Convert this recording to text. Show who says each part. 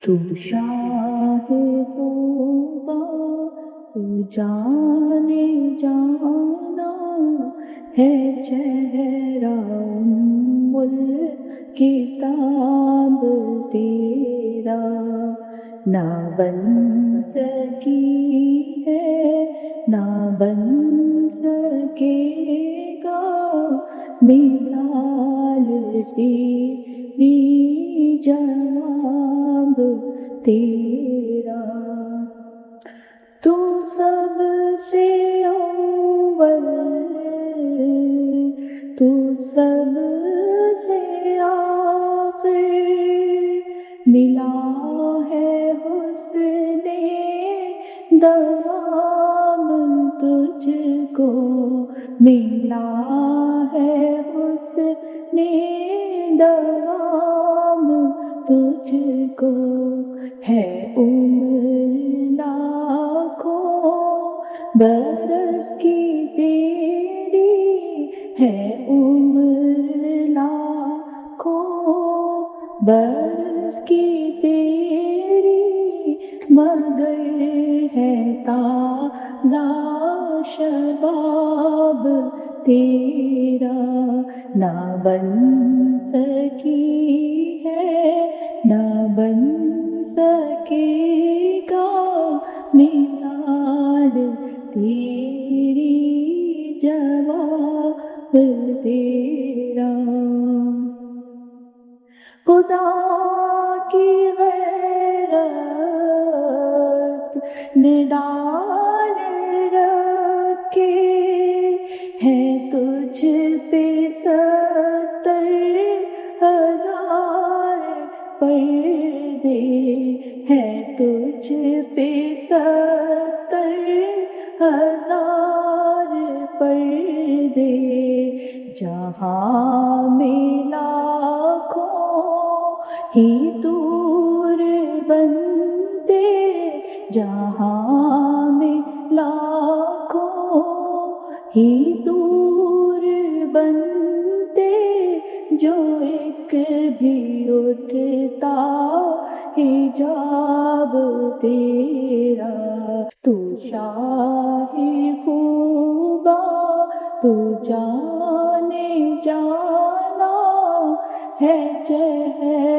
Speaker 1: تو شاہ خوبا تو جانے جانا ہے چہرہ الکتاب تیرا، نہ بن سکی ہے نہ بن سکے گا مثال تیری جواب تیرا۔ تو سب سے اول، تو سب سے آخر، ملا ہے حسن دوام تجھ کو، ملا ہے حسن دوام تجھ کو، ہے عمر لاکھوں برس کی تیری، ہے عمر لاکھوں برس کی تیری، مگر ہے تازہ شباب تیرا، نہ بن سکی ہے نہ بن سکے گا مثال تیری جواب تیرا۔ خدا کی غیرت نے ڈال رکھے ہے تجھ پہ 70,000 پردے، ہے تجھ پہ 70,000 پردے، جہاں میں لاکھوں ہی دور بنتے، جہاں میں لاکھوں ہی دور بنتے، جو ایک بھی اٹھتا حجاب تیرا۔ تو شاہ خوبا تو جانے جانا ہے چہرہ